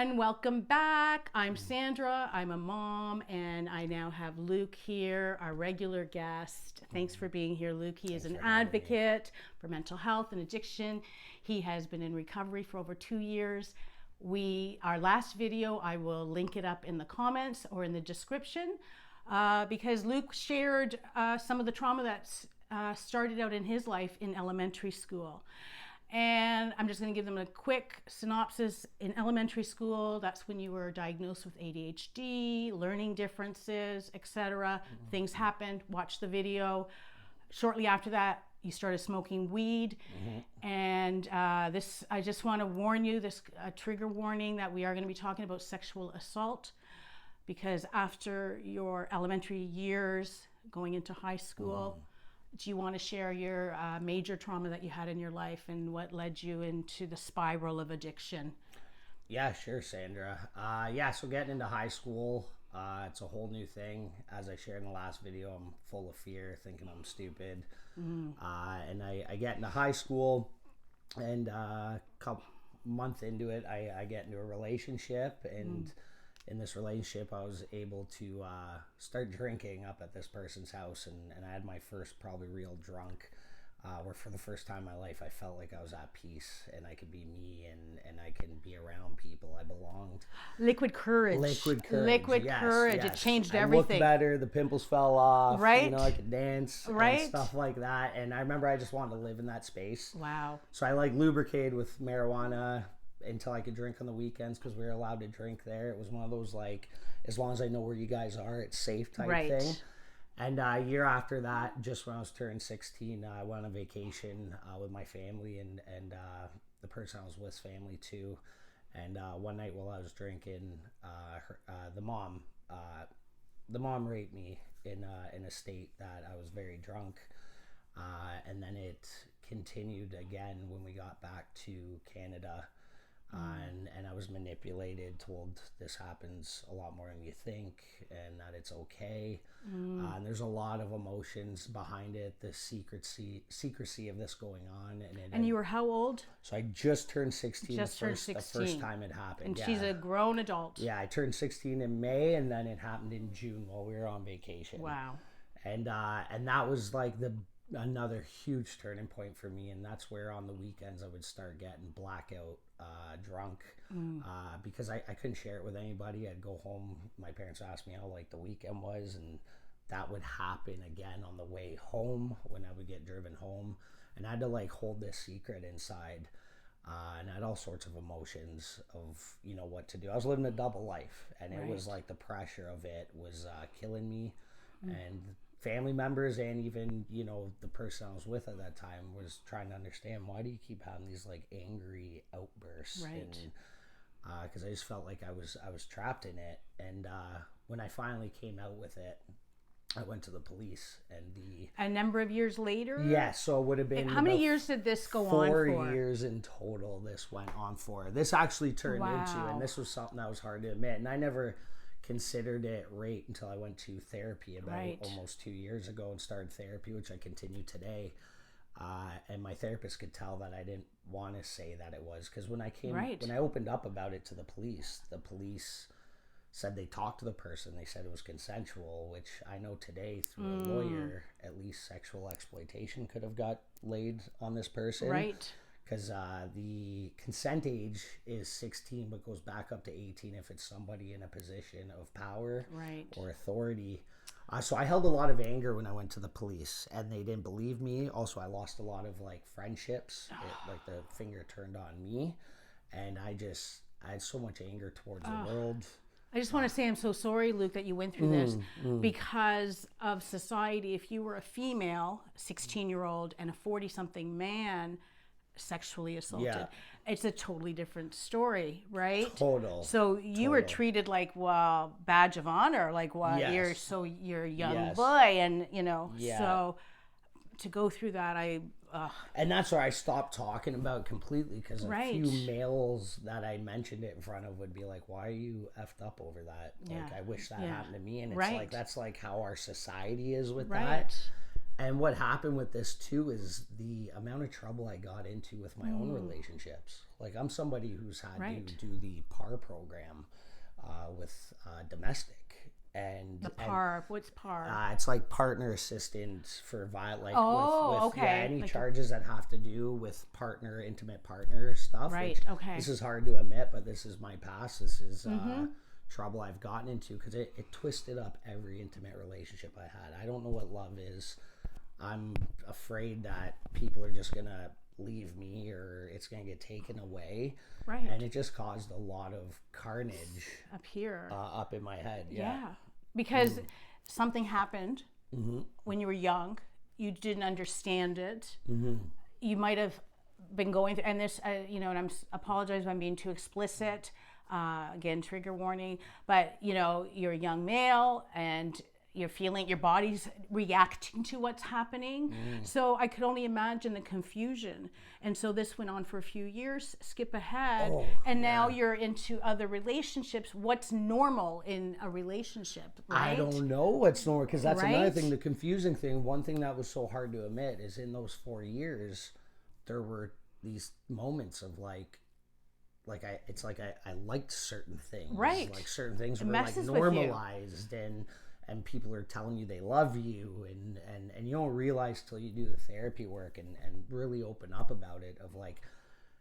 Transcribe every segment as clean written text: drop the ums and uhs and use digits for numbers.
everyone, welcome back. I'm Sandra, I'm a mom, and I now have Luke here, our regular guest. Thanks for being here, Luke. He is an advocate for mental health and addiction. He has been in recovery for over 2 years. Our last video, I will link it up in the comments or in the description because Luke shared some of the trauma that started out in his life in elementary school. And I'm just going to give them a quick synopsis. In elementary school, that's when you were diagnosed with ADHD, learning differences, etc. Things happened. Watch the video. Shortly after that, you started smoking weed. And I just want to warn you, this trigger warning that we are going to be talking about sexual assault, because after your elementary years, going into high school, do you want to share your major trauma that you had in your life and what led you into the spiral of addiction? Yeah, sure, Sandra. So getting into high school, it's a whole new thing. As I shared in the last video, I'm full of fear, thinking I'm stupid. And I get into high school, and a couple months into it, I get into a relationship, and in this relationship, I was able to start drinking up at this person's house, and I had my first probably real drunk, where for the first time in my life, I felt like I was at peace, and I could be me, and I can be around people. I belonged. Liquid courage. Liquid courage. Liquid yes, courage. Yes. It changed I everything. Looked better. The pimples fell off. Right. You know, I could dance. Right. And stuff like that. And I remember I just wanted to live in that space. Wow. So I lubricated with marijuana until I could drink on the weekends, because we were allowed to drink there. It was one of those, as long as I know where you guys are, it's safe type thing. And a year after that, just when I was turning 16, I went on vacation with my family and the person I was with's family too. And one night while I was drinking, the mom raped me in a state that I was very drunk. And then it continued again when we got back to Canada. And I was manipulated, told this happens a lot more than you think, and that it's okay. And there's a lot of emotions behind it, the secrecy of this going on. And you were how old? So I just turned 16. Just turned 16. The first time it happened. And she's a grown adult. Yeah, I turned 16 in May, and then it happened in June while we were on vacation. Wow. And that was another huge turning point for me, and that's where on the weekends I would start getting blackout drunk, because I couldn't share it with anybody. I'd go home, my parents asked me how the weekend was, and that would happen again on the way home when I would get driven home, and I had to hold this secret inside, and I had all sorts of emotions of what to do. I was living a double life, and it was the pressure of it was killing me. And family members and even the person I was with at that time was trying to understand, why do you keep having these angry outbursts? And because I just felt like I was trapped in it. And when I finally came out with it, I went to the police, and a number of years later. So it would have been. How many years did this go on for? 4 years in total. This went on for. This actually turned into, and this was something that was hard to admit, and I never considered it rape until I went to therapy about almost 2 years ago and started therapy, which I continue today. And my therapist could tell that I didn't want to say that it was, because when I opened up about it to the police said they talked to the person. They said it was consensual, which I know today through a lawyer, at least sexual exploitation could have got laid on this person. Right. Because the consent age is 16, but goes back up to 18 if it's somebody in a position of power or authority. So I held a lot of anger when I went to the police, and they didn't believe me. Also, I lost a lot of friendships. The finger turned on me, and I had so much anger towards the world. I just want to say I'm so sorry, Luke, that you went through this because of society. If you were a female 16-year-old and a 40-something man sexually assaulted, it's a totally different story, right? So you were treated badge of honor, you're a young boy, and so to go through that, and that's where I stopped talking about it completely, because a few males that I mentioned it in front of would be like, why are you effed up over that? I wish that happened to me. And it's that's how our society is with that. And what happened with this too is the amount of trouble I got into with my own relationships. Like, I'm somebody who's had Right. to do the PAR program with domestic. And The PAR, what's PAR? it's like partner assistance for like with okay. any Like charges that have to do with partner, intimate partner stuff. Right, which okay. This is hard to admit, but this is my past. This is trouble I've gotten into because it twisted up every intimate relationship I had. I don't know what love is. I'm afraid that people are just gonna leave me or it's gonna get taken away. Right. And it just caused a lot of carnage up here. up in my head. Yeah. Because something happened when you were young. You didn't understand it. You might have been going through, and this, and I'm apologize if I'm being too explicit. Again, trigger warning. But you're a young male, and you're feeling your body's reacting to what's happening. So I could only imagine the confusion. And so this went on for a few years, skip ahead, and now you're into other relationships. What's normal in a relationship, right? I don't know what's normal, because that's another Right? thing, the confusing thing. One thing that was so hard to admit is in those 4 years, there were these moments of I liked certain things. Right. Like certain things It were like messes with you. normalized, and people are telling you they love you, and you don't realize till you do the therapy work and really open up about it, of like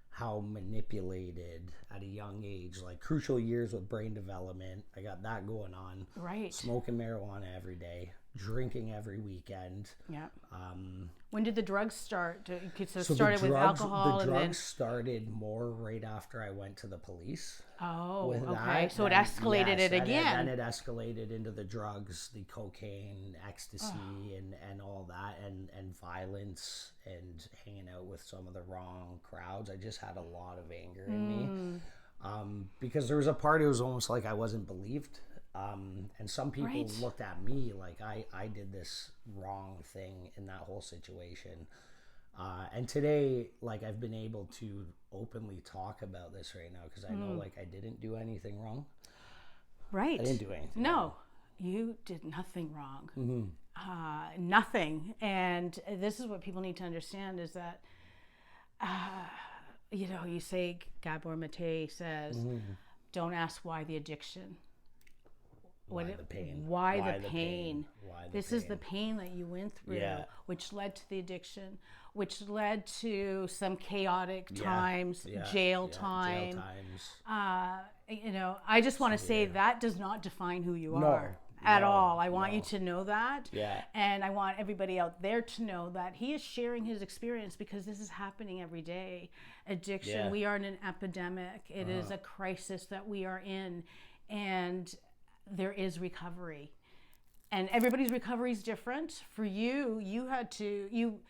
how manipulated at a young age, like crucial years with brain development. I got that going on. Right. Smoking marijuana every day, drinking every weekend. Yeah. When did the drugs start? So it So started with alcohol, the and drugs then started more right after I went to the police. okay. That, So it then- escalated yes, it again. And then it escalated into the drugs, the cocaine, ecstasy, and all that, and violence, and hanging out with some of the wrong crowds. I just had a lot of anger in me, because there was a part, it was almost like I wasn't believed. And some people Right. looked at me like I did this wrong thing in that whole situation. And today, like, I've been able to openly talk about this right now, because I know, like, I didn't do anything wrong. Right. I didn't do anything. No, you did nothing wrong. Nothing. And this is what people need to understand is that, you say, Gabor Mate says, don't ask why the addiction. Why the pain? Why the pain? Why the This pain? is the pain that you went through, Yeah. which led to the addiction, which led to some chaotic Yeah, times, yeah, jail yeah, time. Jail times. I just want to say that does not define who you are at no, all. I want no. you to know that. Yeah. And I want everybody out there to know that he is sharing his experience, because this is happening every day. Addiction, Yeah. we are in an epidemic. It is a crisis that we are in. And there is recovery. And everybody's recovery is different. For you, you had to, did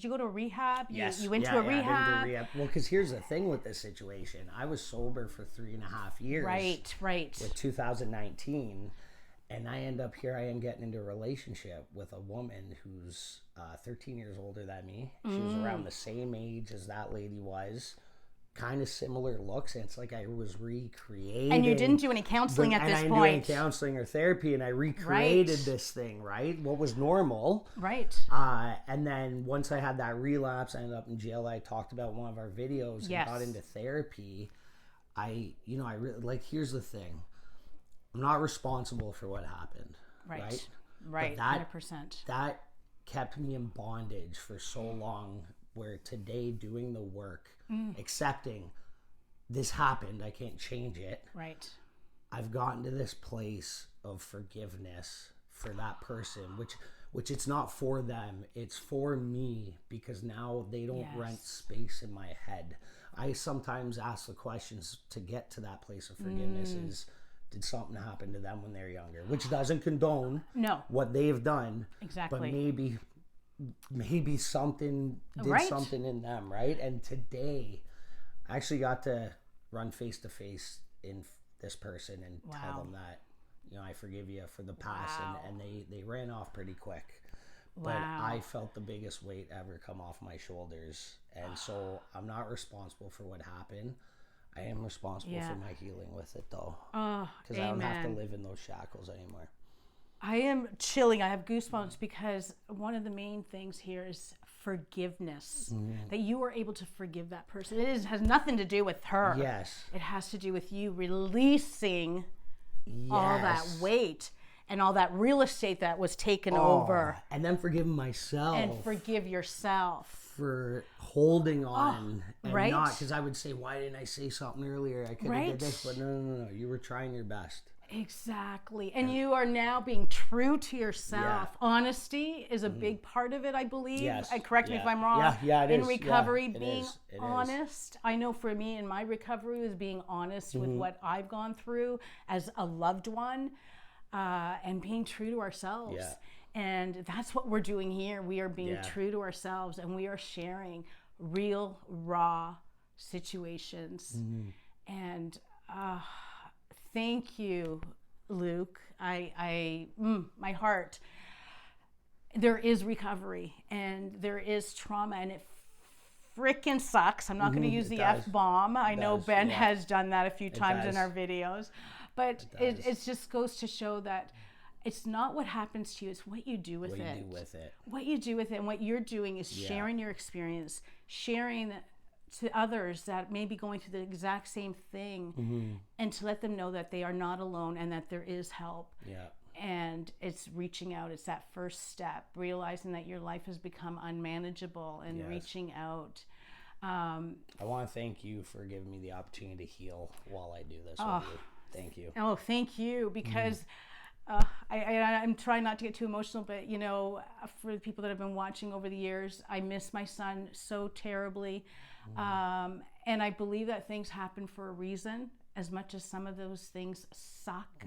you go to rehab? Yes. You went to a I did rehab? the rehab. Well, because here's the thing with this situation. I was sober for 3.5 years. Right. With 2019. And I am getting into a relationship with a woman who's 13 years older than me. She was around the same age as that lady was. Kind of similar looks, and it's like I was recreating. And you didn't do any counseling at this and I point. didn't do any counseling or therapy, and I recreated this thing, right? What was normal. Right. And then once I had that relapse, I ended up in jail. I talked about one of our videos and Yes. got into therapy. I really, like, here's the thing. I'm not responsible for what happened. Right. But Right. that- 100%. That kept me in bondage for so long, where today, doing the work, accepting this happened, I can't change it. Right. I've gotten to this place of forgiveness for that person, which it's not for them, it's for me, because now they don't rent space in my head. I sometimes ask the questions to get to that place of forgiveness is, did something happen to them when they were younger? Which doesn't condone what they've done. Exactly. But maybe something did something in them, right? And today, I actually got to run face to face in this person and tell them that, I forgive you for the past, and they ran off pretty quick. But I felt the biggest weight ever come off my shoulders, and so I'm not responsible for what happened. I am responsible for my healing with it, though, because I don't have to live in those shackles anymore. I am chilling. I have goosebumps because one of the main things here is forgiveness. That you are able to forgive that person. Has nothing to do with her. Yes. It has to do with you releasing all that Yes. weight and all that real estate that was taken over. And then forgiving myself. And forgive yourself. For holding on and right? not, because I would say, why didn't I say something earlier? I could have Right? did this, but no. You were trying your best. Exactly. And you are now being true to yourself. Yeah. Honesty is a big part of it, I believe. Yes. And correct me if Yeah. I'm wrong. Yeah, it in is. recovery, Yeah, it being is. It is. honest. I know for me in my recovery was being honest with what I've gone through as a loved one, and being true to ourselves. Yeah. And that's what we're doing here. We are being Yeah. true to ourselves, and we are sharing real, raw situations. And thank you, Luke. My heart. There is recovery and there is trauma, and it frickin' sucks. I'm not going to use the does. F-bomb. I know does, Ben yeah. has done that a few times in does. our videos, but It does. it just goes to show that it's not what happens to you, it's what you do with What it. you do with it. What you do with it, and what you're doing is sharing your experience, sharing to others that may be going through the exact same thing, and to let them know that they are not alone and that there is help. Yeah. And it's reaching out. It's that first step, realizing that your life has become unmanageable and Yes. reaching out. I want to thank you for giving me the opportunity to heal while I do this with you. Thank you. Oh, thank you, because I'm trying not to get too emotional, but you know, for the people that have been watching over the years, I miss my son so terribly. And I believe that things happen for a reason, as much as some of those things suck.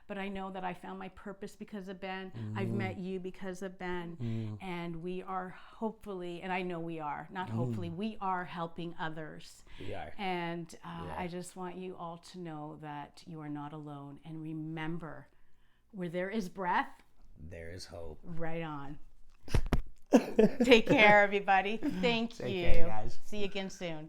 But I know that I found my purpose because of Ben. I've met you because of Ben. And we are hopefully, and I know we are, not hopefully, we are helping others. We are. And I just want you all to know that you are not alone. And remember, where there is breath, There is hope. right on. Take care, everybody. Thank you. Take care, guys. See you again soon.